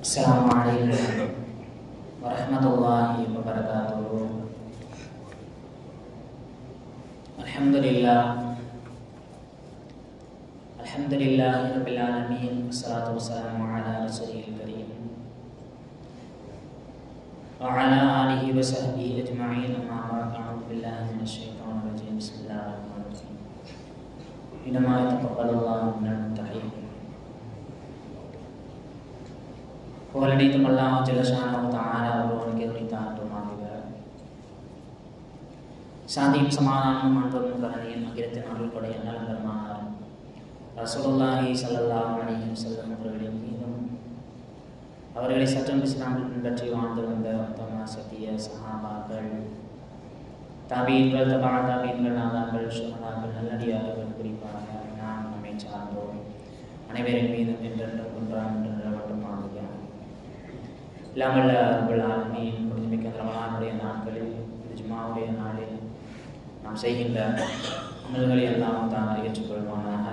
Assalamualaikum warahmatullahi wabarakatuh. Alhamdulillahirabbil alamin, wassalatu wassalamu ala rasulil karim wa ala alihi wa sahbihi ajma'in, amma ba'd. A'udzu billahi minasyaitonir rajim. Bismillahirrahmanirrahim. Innama yataqabbalullahu minal muttaqin. புகழனைத்தும் அல்லாஹ் ஜல்லஷானஹு தஆலா ஒருவனுக்கு உரித்தாட்டுமாறுக. சாந்தியும் சமாதானமும் அன்பும் கருணையும் அகிலத்தின் அருள் கொடை அண்ணல் பெருமானார் ரசூலுல்லாஹி ஸல்லல்லாஹு அலைஹி வஸல்லம் அவர்களின் மீதும் அவர்களை சட்டம் இஸ்லாமில் பின்பற்றி வாழ்ந்து வந்த உத்தம சத்திய சஹாபாக்கள், தாபீன்கள், தபா தாபீன்கள், நாதாக்கள், சுஹதாக்கள், நல்லடியார்கள், குறிப்பாக நாம் நம்மை சார்ந்தோம் அனைவரின் மீதும் என்றென்றும் ஒன்றாம் என்று நிலவட்டுமாறுக. இல்லாமல் ரப்பல் ஆலமீன் புனிதமிக்க ரமலானுடைய நாட்களில், இந்த ஜும்ஆவுடைய நாளில் நாம் செய்கின்ற அமல்களை எல்லாம் தான் ஏற்றுக்கொள்வானாக.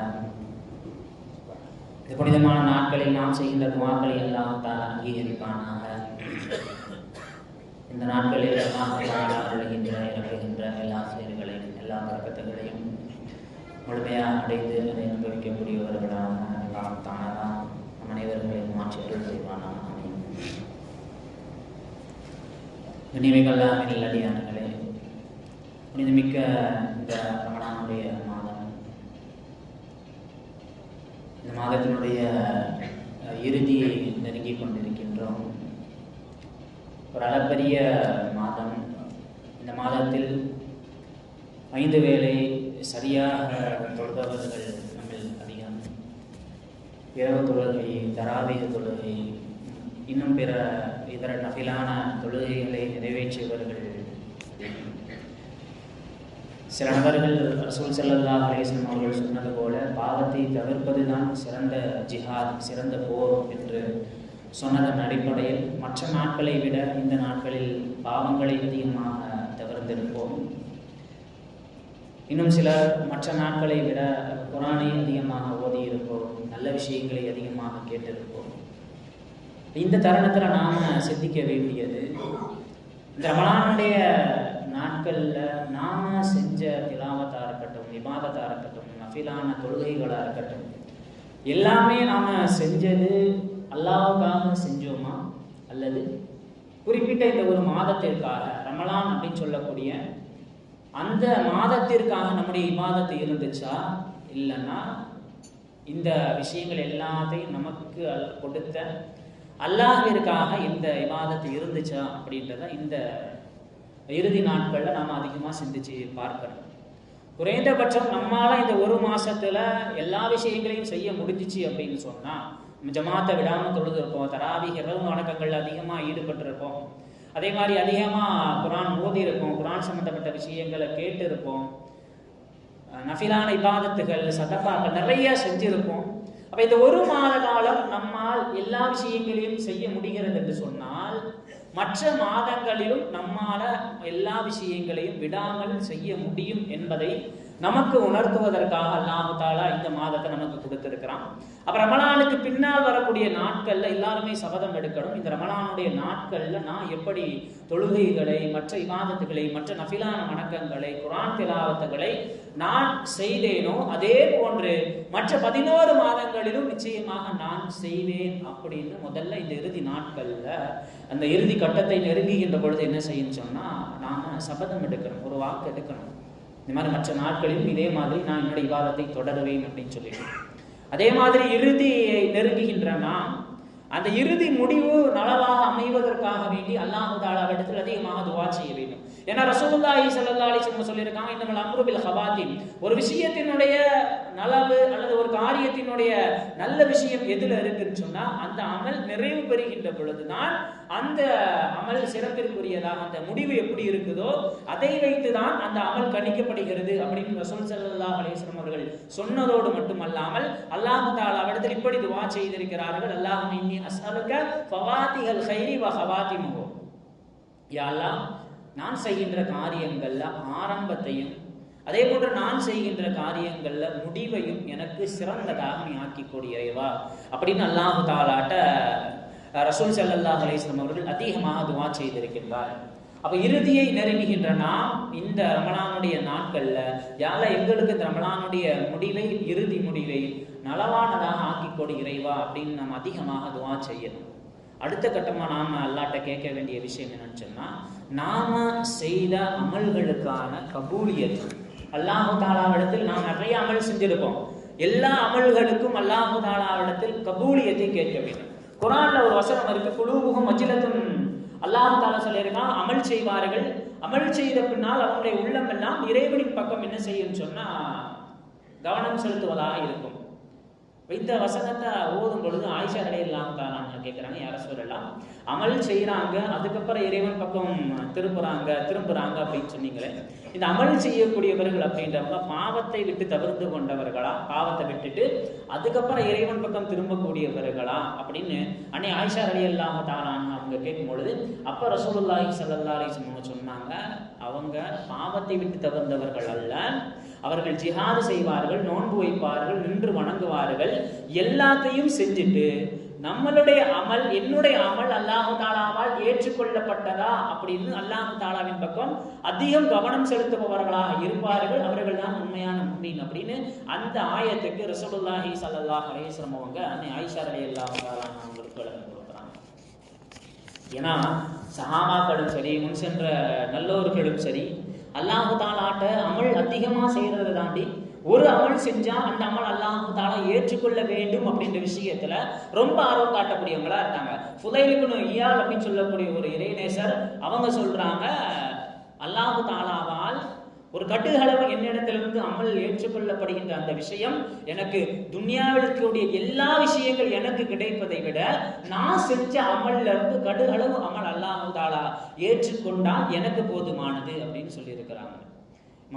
இந்த புனிதமான நாட்களில் நாம் செய்கின்ற துஆக்களை எல்லாம் தான் அங்கீகரிப்பானாக. இந்த நாட்களில் எல்லாம் அருளுகின்ற இறக்குகின்ற எல்லா செயல்களையும் எல்லா பரக்கத்துகளையும் முழுமையாக அடைந்து அதை அனுபவிக்கக்கூடியவர்களாக எல்லாம் தானதான் நம் அனைவர்களையும் மாற்றியர்கள் செய்வானாக. கண்ணியமிக்கெல்லாம் நல்லடியார்களே, புனிதமிக்க இந்த ரமலானுடைய மாதம், இந்த மாதத்தினுடைய இறுதியை நெருங்கிக் கொண்டிருக்கின்றோம். ஒரு அளப்பரிய மாதம். இந்த மாதத்தில் 5 வேளை சரியாக தொழுபவர்கள் நம்மில் அதிகம். இரவு தொழுகை, தராவீஹ் தொழுகை, இன்னும் பிற இதர நஃபிலான தொழுகைகளை நிறைவேற்றியவர்கள். சில நபர்கள் ரசூல் ஸல்லல்லாஹு அலைஹி வஸல்லம் அவர்கள் சொன்னது போல பாவத்தை தவிர்ப்பது தான் சிறந்த ஜிஹாத், சிறந்த போர் என்று சொன்னதன் அடிப்படையில் மற்ற நாட்களை விட இந்த நாட்களில் பாவங்களை அதிகமாக தவிர்த்திருப்போம். இன்னும் சிலர் மற்ற நாட்களை விட குர்ஆனை அதிகமாக ஓதியிருப்போம், நல்ல விஷயங்களை அதிகமாக கேட்டிருப்போம். இந்த தருணத்தில் நாம் சிந்திக்க வேண்டியது, இந்த ரமலானுடைய நாட்களில் நாம் செஞ்ச திலாவத்தாக இருக்கட்டும், இபாதத்தாக இருக்கட்டும், நஃபிலான தொழுகைகளாக இருக்கட்டும், எல்லாமே நாம் செஞ்சது அல்லாஹ்வுக்காக செஞ்சோமா, அல்லது குறிப்பிட்ட இந்த ஒரு மாதத்திற்காக, ரமலான் அப்படின்னு சொல்லக்கூடிய அந்த மாதத்திற்காக நம்முடைய இபாதத்து இருந்துச்சா, இல்லைன்னா இந்த விஷயங்கள் எல்லாத்தையும் நமக்கு கொடுத்த அல்லாஹ்விற்காக இந்த இபாதத்து இருந்துச்சா அப்படின்றத இந்த இறுதி நாட்களில் நாம் அதிகமாக சிந்திச்சு பார்க்கணும். குறைந்தபட்சம் நம்மளால் இந்த ஒரு மாசத்துல எல்லா விஷயங்களையும் செய்ய முடிஞ்சிச்சு அப்படின்னு சொன்னால், நம்ம ஜமாத்தை விடாமல் தொழுதுருப்போம், தராவீஹ் இரவு வணக்கங்கள் அதிகமாக ஈடுபட்டிருப்போம், அதே மாதிரி அதிகமாக குர்ஆன் ஓதி இருப்போம், குர்ஆன் சம்மந்தப்பட்ட விஷயங்களை கேட்டு இருப்போம், நஃபிலான இபாதத்துகள், சதகாக்கள் நிறைய செஞ்சிருப்போம். அப்போ இந்த ஒரு மாத காலம் நம்மால் எல்லா விஷயங்களையும் செய்ய முடிகிறது என்று சொன்னால், மற்ற மாதங்களிலும் நம்மால் எல்லா விஷயங்களையும் விடாமல் செய்ய முடியும் என்பதை நமக்கு உணர்த்துவதற்காக அல்லாஹ் தஆலா இந்த மாதத்தை நமக்கு கொடுத்திருக்கிறான். அப்போ ரமலானுக்கு பின்னால் வரக்கூடிய நாட்களில் எல்லாருமே சபதம் எடுக்கணும். இந்த ரமலானுடைய நாட்களில் நான் எப்படி தொழுகைகளை, மற்ற இபாதத்துகளை, மற்ற நஃபிலான வணக்கங்களை, குர்ஆன் திலாவத்துகளை நான் செய்தேனோ அதே போன்று மற்ற 11 மாதங்களிலும் நிச்சயமாக நான் செய்வேன் அப்படின்னு முதல்ல இந்த இறுதி நாட்களில், அந்த இறுதி கட்டத்தை நெருங்குகின்ற பொழுது என்ன செய்யணும்னு சொன்னால், நாம் சபதம் எடுக்கணும், ஒரு வாக்கு எடுக்கணும். இந்த மாதிரி மற்ற நாட்களிலும் இதே மாதிரி நான் என்னுடைய இபாதத்தை தொடருவேன் அப்படின்னு சொல்லிட்டு, அதே மாதிரி இறுதியை நெருங்குகின்ற நாம் அந்த இறுதி முடிவு நலவாக அமைவதற்காக வேண்டி அல்லாஹ் தஆலாவிடத்தில் அதிகமாக துஆ செய்ய வேண்டும். ஏன்னா ரசூலுல்லாஹி ஸல்லல்லாஹு அலைஹி வஸல்லம் சொல்லியிருக்காங்க, இன்னமல் அம்ரு பில் ஹவாத்திம், ஒரு விஷயத்தினுடைய நலவு அல்லது ஒரு காரியத்தினுடைய நல்ல விஷயம் எதுல இருக்குன்னு சொன்னா, அந்த அமல் நிறைவு பெறுகின்ற பொழுதுதான் அந்த அமல் சிறப்பிற்குரியதாக, அந்த முடிவு எப்படி இருக்குதோ அதை வைத்துதான் அந்த அமல் கணிக்கப்படுகிறது அப்படின்னு ரசூல் ஸல்லல்லாஹு அலைஹி வஸல்லம் அவர்கள் சொன்னதோடு மட்டுமல்லாமல் அல்லாஹ் தஆலாவிடத்தில் இப்படி துஆ செய்திருக்கிறார்கள், அல்லாஹும்ம இன்னி அஸ்அலுக ஃபவாத்திஹல் கைரி வ ஹவாத்திமுஹு. யா அல்லாஹ், நான் செய்கின்ற காரியங்கள்ல ஆரம்பத்தையும் அதே போன்று நான் செய்கின்ற காரியங்கள்ல முடிவையும் எனக்கு சிறந்ததாக நீ ஆக்கி கொடியவா அப்படின்னு அல்லாஹ் தஆலாட்ட ரசூல் ஸல்லல்லாஹு அலைஹி வஸல்லம் அவர்கள் அதிகமாக துஆ செய்திருக்கின்றார். அப்ப இறுதியை நெருங்குகின்ற நாம் இந்த ரமலானுடைய நாட்கள்ல யா அல்லாஹ் எங்களுக்கு இந்த ரமலானுடைய முடிவை, இறுதி முடிவை நலவானதாக ஆக்கிக்கொடு இறைவா அப்படின்னு நாம் அதிகமாக துஆ செய்யணும். அடுத்த கட்டமா நாம அல்லாஹ்ட்ட கேட்க வேண்டிய விஷயம் என்னன்னு சொன்னா, நாம செய்த அமல்களுக்கான கபூலியத். அல்லாஹு தஆலாவிடத்தில் நாம் நிறைய அமல் செஞ்சிருப்போம். எல்லா அமல்களுக்கும் அல்லாஹு தஆலாவிடத்தில் கபூலியத்தை கேட்க வேண்டும். குர்ஆன்ல ஒரு வசனம் இருக்கு, குலூபுஹும் வஜிலத்துன். அல்லாஹு தஆலா சொல்லியிருக்கான், அமல் செய்வார்கள், அமல் செய்த பின்னால் அவனுடைய உள்ளம் எல்லாம் இறைவனின் பக்கம் என்ன செய்யும் சொன்னா கவனம் செலுத்துவதாக இருக்கும். இந்த வசனத்தை ஓதும் பொழுது ஆயிஷா ரலியல்லாஹு தஆலா கேட்குறாங்க, யார சொல்லலாம், அமல் செய்யறாங்க அதுக்கப்புறம் இறைவன் பக்கம் திரும்புறாங்க அப்படின்னு சொன்னீங்களே, இந்த அமல் செய்யக்கூடியவர்கள் அப்படின்றவங்க பாவத்தை விட்டு தவிர்த்து கொண்டவர்களா, பாவத்தை விட்டுட்டு அதுக்கப்புறம் இறைவன் பக்கம் திரும்பக்கூடியவர்களா அப்படின்னு அன்னை ஆயிஷா ரலியல்லாஹு தஆலா அவங்க கேட்கும் பொழுது அப்ப ரசூலுல்லாஹி ஸல்லல்லாஹு அலைஹி வஸல்லம் சொன்னாங்க, அவங்க பாவத்தை விட்டு தவிர்ந்தவர்கள் அல்ல, அவர்கள் ஜிஹாது செய்வார்கள், நோன்பு வைப்பார்கள், நின்று வணங்குவார்கள், எல்லாத்தையும் செஞ்சுட்டு நம்மளுடைய அமல், என்னுடைய அமல் அல்லாஹு தஆலாவால் ஏற்றுக்கொள்ளப்பட்டதா அப்படின்னு அல்லாஹு தஆலாவின் பக்கம் அதிகம் கவனம் செலுத்துபவர்களாக இருப்பார்கள், அவர்கள் தான் உண்மையான முஃமின் அப்படின்னு அந்த ஆயத்துக்கு ரசூலுல்லாஹி ஸல்லல்லாஹு அலைஹி வஸல்லம் அவங்க ஆயிஷா ரலியல்லாஹு தஆலா அவங்களுக்கு விளக்கம் கொடுக்குறாங்க. ஏன்னா சஹாபாக்களும் சரி, முன் சென்ற நல்லோர்களும் சரி, அல்லாஹு தஆலாட்ட அமல் அதிகமா செய்யறதை தாண்டி ஒரு அமல் செஞ்சா அந்த அமல் அல்லாஹு தஆலா ஏற்றுக்கொள்ள வேண்டும் அப்படின்ற விஷயத்துல ரொம்ப ஆர்வம் காட்டக்கூடியவங்களா இருக்காங்க. ஃபுதைல் இப்னு இயால் அப்படின்னு சொல்லக்கூடிய ஒரு இறைநேசர் அவங்க சொல்றாங்க, அல்லாஹு தஆலாவால் ஒரு கட்டுகளவு என்னிடத்திலிருந்து அமல் ஏற்றுக்கொள்ளப்படுகின்ற அந்த விஷயம் எனக்கு துன்யாவில் இருக்கக்கூடிய எல்லா விஷயங்கள் எனக்கு கிடைப்பதை விட நான் செஞ்ச அமல்ல இருந்து கடுகளவு அமல் அல்லாஹு தஆலா ஏற்றுக்கொண்டால் எனக்கு போதுமானது அப்படின்னு சொல்லி இருக்கிறாங்க.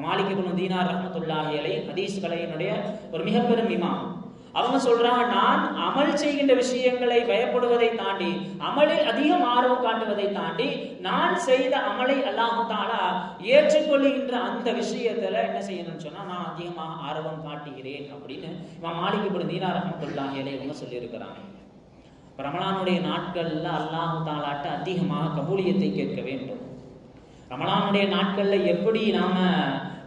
மாலிக் இப்னு தீனார் ரஹ்மத்துல்லாஹி அலைஹி ஹதீஸ் கலையினுடைய ஒரு மிக பெரும் இமாம். அவங்க சொல்றாங்க, நான் அமல் செய்கின்ற விஷயங்களை பயப்படுவதை தாண்டி, அமலில் அதிகம் ஆர்வம் காட்டுவதை தாண்டி, நான் செய்த அமலை அல்லாஹு தஆலா ஏற்றுக்கொள்கின்ற அந்த விஷயத்துல என்ன செய்யணும்னு சொன்னா நான் அதிகமாக ஆர்வம் காட்டுகிறேன் அப்படின்னு இமாம் மாலிக் இப்னு தீனார் ரஹ்மத்துல்லாஹி அலைஹி அவங்க சொல்லி இருக்கிறாங்க. ரமலானுடைய நாட்கள்ல அல்லாஹு தஆலாட்ட அதிகமாக கபூலியத்தை கேட்க வேண்டும். ரமலானுடைய நாட்கள்ல எப்படி நாம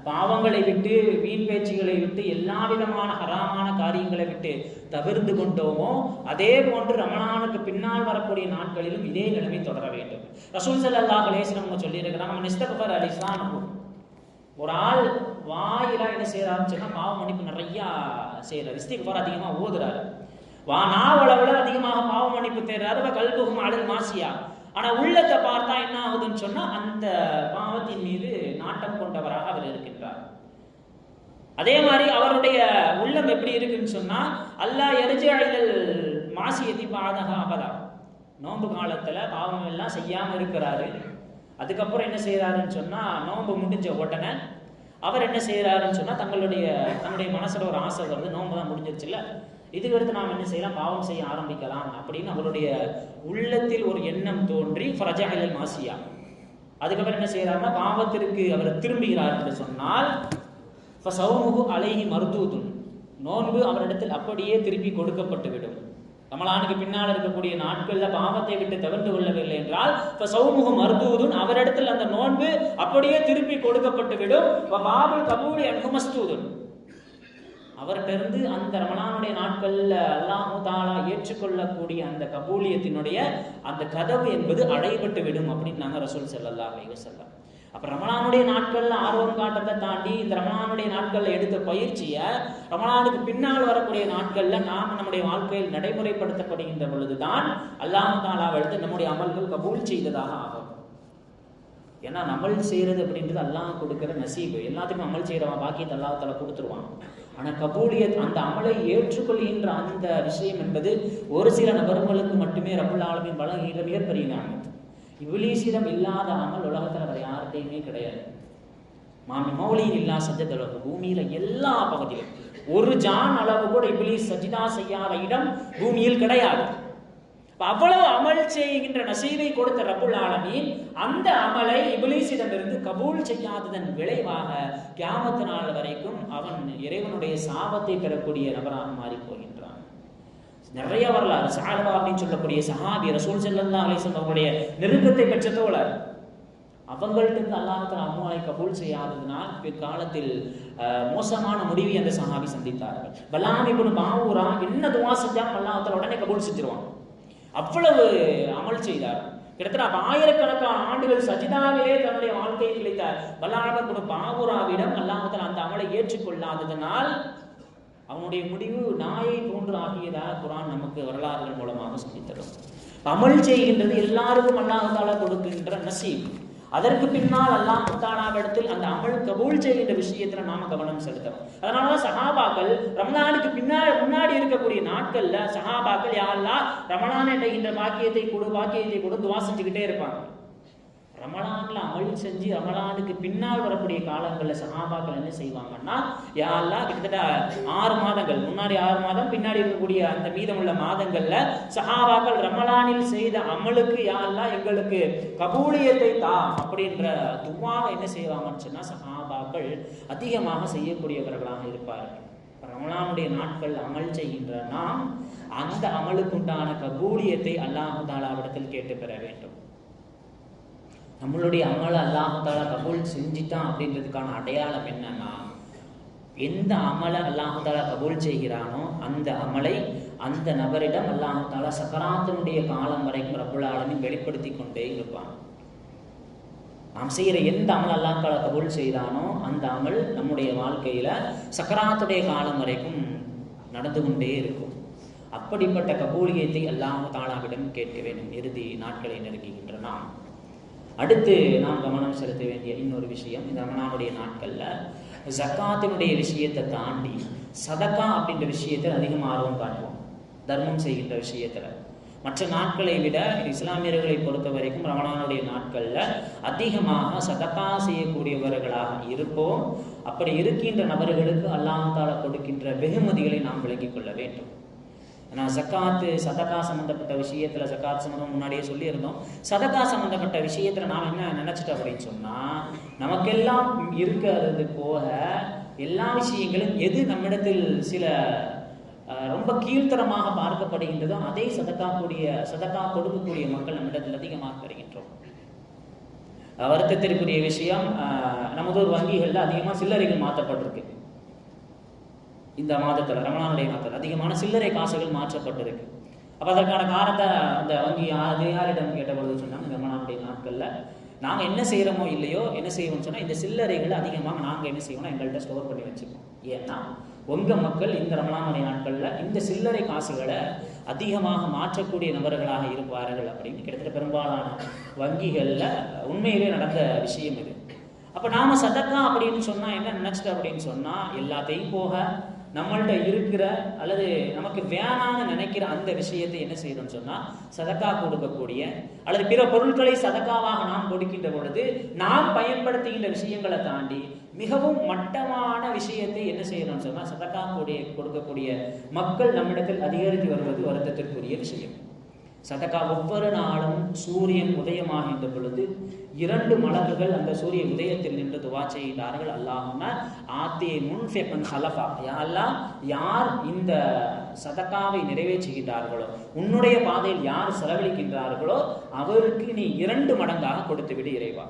பாவங்களை விட்டு, வீண் பேச்சுகளை விட்டு, எல்லா விதமான ஹராமான காரியங்களை விட்டு தவிர்த்து கொண்டோமோ அதே போன்று ரமலானுக்கு பின்னால் வரக்கூடிய நாட்களிலும் இதே நிலைமை தொடர வேண்டும். ரசூல் ஸல்லல்லாஹு அலைஹி வஸல்லம் சொல்லி இருக்கிறாங்க, ஒரு ஆள் வாயிலா என்ன செய்யறாருன்னு சொன்னா பாவ மன்னிப்பு நிறைய செய்யறாரு, இஸ்திக்ஃபார் அதிகமா ஓதுறாரு, நாவளவுல அதிகமாக பாவ மன்னிப்பு தேடுறாரு, கல்புஹும் அலல் மாசியா, ஆனா உள்ளத்தை பார்த்தா என்ன ஆகுதுன்னு சொன்னா அந்த பாவத்தின் மீது நாட்டம் கொண்டவராக அவர் இருக்கின்றார். அதே மாதிரி அவருடைய உள்ளம் எப்படி இருக்குன்னு சொன்னா அல்லாஹ் யர்ஜிஅல் மாசியதி பாதஹா அபதா, நோன்பு காலத்துல பாவம் எல்லாம் செய்யாம இருக்கிறாரு, அதுக்கப்புறம் என்ன செய்யறாருன்னு சொன்னா நோன்பு முடிஞ்ச உடனே அவர் என்ன செய்யறாருன்னு சொன்னா தன்னுடைய மனசுல ஒரு ஆசை வருது, நோன்பு தான் முடிஞ்சிருச்சுல்ல, இதுக்கடுத்து நாம் என்ன செய்யலாம், பாவம் செய்ய ஆரம்பிக்கலாம் அப்படின்னு அவருடைய உள்ளத்தில் ஒரு எண்ணம் தோன்றி ஃபரஜஅல் மாசியா, அதுக்கப்புறம் என்ன செய்யறாருன்னா பாவத்திற்கு அவர் திரும்புகிறார் என்று சொன்னால் ஃபஸௌமுஹு அலைஹி மர்தூதுன், நோன்பு அவரிடத்தில் அப்படியே திருப்பி கொடுக்கப்பட்டு விடும். ரமலானுக்கு பின்னால் இருக்கக்கூடிய நாட்கள்ல பாவத்தை விட்டு தவிர்த்து கொள்ளவில்லை என்றால் ஃபஸௌமுஹு மர்தூதுன், அவரிடத்தில் அந்த நோன்பு அப்படியே திருப்பி கொடுக்கப்பட்டு விடும். வபாபுல் கபூலி அன்ஹு மஸ்தூதுன், அவர்கிட்ட அந்த ரமலானுடைய நாட்கள்ல அல்லாஹு தஆலா ஏற்றுக்கொள்ளக்கூடிய அந்த கபூலியத்தினுடைய அந்த கதவு என்பது அடைபட்டு விடும் அப்படின்னு நாங்க ரசூல் ஸல்லல்லாஹு அலைஹி வஸல்லம். அப்ப ரமலானுடைய நாட்கள்ல ஆர்வம் காட்டுறதை தாண்டி இந்த ரமலானுடைய நாட்கள்ல எடுத்த பயிற்சியை ரமலானுக்கு பின்னால் வரக்கூடிய நாட்கள்ல நாம் நம்முடைய வாழ்க்கையில் நடைமுறைப்படுத்தப்படுகின்ற பொழுதுதான் அல்லாஹு தஆலாவை எடுத்து நம்முடைய அமல்கள் கபூல் செய்ததாக ஆகும். ஏன்னா அமல் செய்யறது அப்படின்றது அல்லாஹ் கொடுக்கிற நசீபு, எல்லாத்துக்கும் அமல் செய்யறவன் பாக்கியத்தை அல்லாஹ் தஆலா கொடுத்துருவான். ஆனா கபூலியத், அந்த அமலை ஏற்றுக்கொள்கின்ற அந்த விஷயம் என்பது ஒரு சில நபர்களுக்கு மட்டுமே ரப்புல் ஆலமீன் வழங்குகிற மிகப்பெரிய நிஅமத். இப்லீஸிடம் இல்லாத அமல் உலகத்துல வேற யார்கிட்டையுமே கிடையாது. மௌலியின் இல்லா சஜ்ஜதலஹு, பூமியில எல்லா பகுதியிலும் ஒரு ஜான் அளவு கூட இப்லீஸ் சஜிதா செய்யாத இடம் பூமியில் கிடையாது. அவ்வளவு அமல் செய்கின்ற நசீபை கொடுத்த ரப்புல் ஆலமீன் அந்த அமலை இப்லீஸிடமிருந்து கபூல் செய்யாததன் விளைவாக கியாமத் நாள் வரைக்கும் அவன் இறைவனுடைய சாபத்தை பெறக்கூடிய நபராக மாறி போகின்றான். நிறைய வரலாறு. ஸஅலபா அப்படின்னு சொல்லக்கூடிய சஹாபி ரசூல் ஸல்லல்லாஹு அலைஹி வஸல்லம் அவருடைய நெருக்கத்தை பெற்ற தோழர். அவங்கள்ட்ட இருந்து அல்லாஹ் தஆலா அம்மாவை கபூல் செய்யாததினால் பிற்காலத்தில் மோசமான முடிவை அந்த சஹாபி சந்தித்தார்கள். பலாம் இப்னு பாவூரா என்ன துஆ செஞ்சாலும் அல்லாஹ் தஆலா உடனே கபூல் செஞ்சிருவான். அவ்வளவு அமல் செய்தார். கிட்டத்தட்ட ஆயிரக்கணக்கான ஆண்டுகள் சஜிதாவிலே தன்னுடைய வாழ்க்கையை கழித்தார். பலாம் இப்னு பாவூராவிடம் அல்லாஹ் தஆலா அந்த அமலை ஏற்றுக்கொள்ளாததனால் அவனுடைய முடிவு நாயை போன்று ஆகியதாக குர்ஆன் நமக்கு வரலாறுகள் மூலமாக சொல்லித் தரும். அமல் செய்கின்றது எல்லாருக்கும் அல்லாஹ் தஆலா கொடுக்கின்ற நசீப். அதற்கு பின்னால் அல்லாஹ் தஆலாவிடத்தில் அந்த அமல் கபூல் செய்கின்ற விஷயத்துல நாம கவனம் செலுத்தணும். அதனாலதான் சஹாபாக்கள் ரமலானுக்கு முன்னாடி இருக்கக்கூடிய நாட்கள்ல சஹாபாக்கள் யா அல்லாஹ் ரமலான் என்ற பாக்கியத்தை கொடு துஆ செஞ்சுக்கிட்டே இருப்பாங்க. ரமலான்ல அமல் செஞ்சு ரமலானுக்கு பின்னால் வரக்கூடிய காலங்களில் சஹாபாக்கள் என்ன செய்வாங்கன்னா, யா அல்லாஹ் கிட்டத்தட்ட 6 மாதங்கள், முன்னாடி 6 மாதம் பின்னாடி இருக்கக்கூடிய அந்த மீதமுள்ள மாதங்கள்ல சஹாபாக்கள் ரமலானில் செய்த அமலுக்கு யா அல்லாஹ் எங்களுக்கு கபூலியத்தை தா அப்படின்ற துஆவை என்ன செய்வாங்கன்னு சொன்னா சஹாபாக்கள் அதிகமாக செய்யக்கூடியவர்களாக இருப்பார்கள். ரமலானுடைய நாட்கள் அமல் செய்கின்ற நாம் அந்த அமலுக்குண்டான கபூலியத்தை அல்லாஹ் தஆலாவிடத்தில் கேட்டு பெற வேண்டும். நம்மளுடைய அமலை அல்லாஹ் தஆலா கபூல் செஞ்சிட்டான் அப்படின்றதுக்கான அடையாளம் என்னன்னா, எந்த அமலை அல்லாஹ் தஆலா கபூல் செய்கிறானோ அந்த அமலை அந்த நபரிடம் அல்லாஹ் தஆலா சக்கராத்தினுடைய காலம் வரைக்கும் ரப்புல் ஆலமீன் வெளிப்படுத்தி கொண்டே இருப்பான். நாம் செய்கிற எந்த அமல் அல்லாஹ் தஆலா கபூல் செய்தானோ அந்த அமல் நம்முடைய வாழ்க்கையில சக்கராத்துடைய காலம் வரைக்கும் நடந்து கொண்டே இருக்கும். அப்படிப்பட்ட கபூலியத்தை அல்லாஹ் தஆலாவிடம் கேட்க வேண்டும் இறுதி நாட்களை நெருங்குகின்ற நாம். அடுத்து நாம் கவனம் செலுத்த வேண்டிய இன்னொரு விஷயம், இந்த ரமலானுடைய நாட்கள்ல ஜக்காத்தினுடைய விஷயத்தை தாண்டி சதக்கா அப்படின்ற விஷயத்தில் அதிகம் ஆர்வம் காட்டுவோம். தர்மம் செய்கின்ற விஷயத்துல மற்ற நாட்களை விட இஸ்லாமியர்களை பொறுத்த வரைக்கும் ரமலானுடைய நாட்கள்ல அதிகமாக சதக்கா செய்யக்கூடியவர்களாக இருப்போம். அப்படி இருக்கின்ற நபர்களுக்கு அல்லாஹ் தஆலா கொடுக்கின்ற வெகுமதிகளை நாம் விளங்கிக் கொள்ள வேண்டும். ஆனால் ஜக்காத்து சதக்கா சம்மந்தப்பட்ட விஷயத்துல ஜக்காத் சம்மந்தம் முன்னாடியே சொல்லியிருந்தோம். சதக்கா சம்மந்தப்பட்ட விஷயத்துல நாம் என்ன நினைச்சிட்டோம் அப்படின்னு சொன்னா, நமக்கெல்லாம் இருக்கிறது போக எல்லா விஷயங்களும் எது நம்மிடத்தில் சில ரொம்ப கீழ்த்தரமாக பார்க்கப்படுகின்றதோ அதை சதக்கா கொடுக்கக்கூடிய மக்கள் நம்மிடத்தில் அதிகமாக பெறுகின்றோம். வருத்தத்திற்குரிய விஷயம், நமது ஒரு வங்கிகள்ல அதிகமாக சில்லறைகள் மாற்றப்பட்டிருக்கு. இந்த மாதத்தில் ரமலானுடைய மாதத்தில் அதிகமான சில்லறை காசுகள் மாற்றப்பட்டிருக்கு. அப்போ அதற்கான காரணத்தை அந்த வங்கி யாரிடம் கேட்டபொழுது சொன்னாங்க, ரமலானுடைய நாட்களில் நாங்கள் என்ன செய்கிறோமோ இல்லையோ என்ன செய்வோம்னு சொன்னால் இந்த சில்லறைகளை அதிகமாக நாங்கள் என்ன செய்வோம்னா எங்கள்கிட்ட ஸ்டோர் பண்ணி வச்சுப்போம். ஏன்னா உங்கள் மக்கள் இந்த ரமலானுடைய நாட்களில் இந்த சில்லறை காசுகளை அதிகமாக மாற்றக்கூடிய நபர்களாக இருப்பார்கள் அப்படின்னு கிட்டத்தட்ட பெரும்பாலான வங்கிகளில் உண்மையிலே நடந்த விஷயம் இது. அப்போ நாம் சதக்கா அப்படின்னு சொன்னால் என்ன நினச்சிட்டோம் அப்படின்னு சொன்னால், எல்லாத்தையும் போக நம்மள்கிட்ட இருக்கிற அல்லது நமக்கு வேணான்னு நினைக்கிற அந்த விஷயத்தை என்ன செய்யணும்னு சொன்னால் சதக்கா கொடுக்கக்கூடிய அல்லது பிற பொருட்களை சதக்காவாக நாம் கொடுக்கின்ற பொழுது நாம் பயன்படுத்துகின்ற விஷயங்களை தாண்டி மிகவும் மட்டமான விஷயத்தை என்ன செய்யணும்னு சொன்னால் சதக்கா கொடுக்கக்கூடிய மக்கள் நம்மிடத்தில் அதிகரித்து வருவது வருத்தத்திற்குரிய விஷயம். சதக்கா ஒவ்வொரு நாளும் சூரியன் உதயமாகின்ற பொழுது 2 மலக்குகள் அந்த சூரிய உதயத்தில் நின்று துவா செய்கிறார்கள். அல்லாஹும்ம ஆத்தி முன்ஃபிகன் ஹலஃபா, யா அல்லாஹ் யார் இந்த சதக்காவை நிறைவேற்றுகின்றார்களோ, உன்னுடைய பாதையில் யார் செலவழிக்கின்றார்களோ அவருக்கு நீ 2 மடங்காக கொடுத்து விடு இறைவா.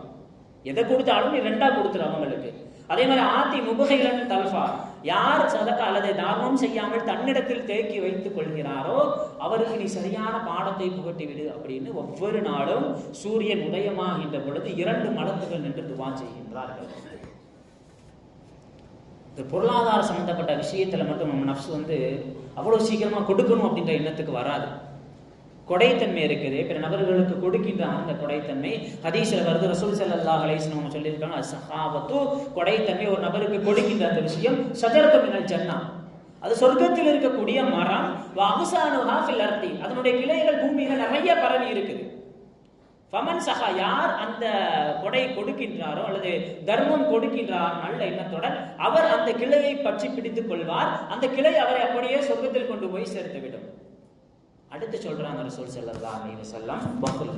எதை கொடுத்தாலும் நீ 2ஆ கொடுத்துரு அவங்களுக்கு. அதே மாதிரி ஆத்தி முபகைலன் தல்ஃபா, யார் சதக்கா அல்லது தானம் செய்யாமல் தன்னிடத்தில் தேக்கி வைத்துக் கொள்கிறாரோ அவருக்கு நீ சரியான பாடத்தை புகட்டி விடு அப்படின்னு ஒவ்வொரு நாளும் சூரியன் உதயமாகின்ற பொழுது 2 மலக்குகள் நின்று துவா செய்கின்றார்கள். இந்த பொருளாதார சம்பந்தப்பட்ட விஷயத்துல மட்டும் நம்ம நஃப்ஸ் அவ்வளவு சீக்கிரமா கொடுக்கணும் அப்படின்ற எண்ணத்துக்கு வராது. கொடைத்தன்மை இருக்குது, பிற நபர்களுக்கு கொடுக்கின்ற அந்த கொடைத்தன்மை ஹதீஸ்ல வருது. ரசூல் ஸல்லல்லாஹு அலைஹி வஸல்லம் சொல்லியிருக்காங்க, அஸ்ஸஹாபத்து கொடைத்தன்மை ஒரு நபருக்கு கொடுக்கின்ற அந்த விஷயம் ஷஜரத்து மினல் ஜன்னா, அது சொர்க்கத்தில் இருக்கக்கூடிய மரம், வஅக்ஸானுஹா ஃபில் அர்தி, அதனுடைய கிளைகள் பூமியில நிறைய பரவி இருக்குது. ஃபமன் சஹா, யார் அந்த கொடை கொடுக்கின்றாரோ அல்லது தர்மம் கொடுக்கின்றார் நல்ல எண்ணத்துடன் அவர் அந்த கிளையை பற்றி பிடித்துக் கொள்வார். அந்த கிளை அவரை அப்படியே சொர்க்கத்தில் கொண்டு போய் சேர்த்துவிடும். அடுத்து சொல்றாங்க ரசூல் ஸல்லல்லாஹு அலைஹி வஸல்லம், பக்ல்,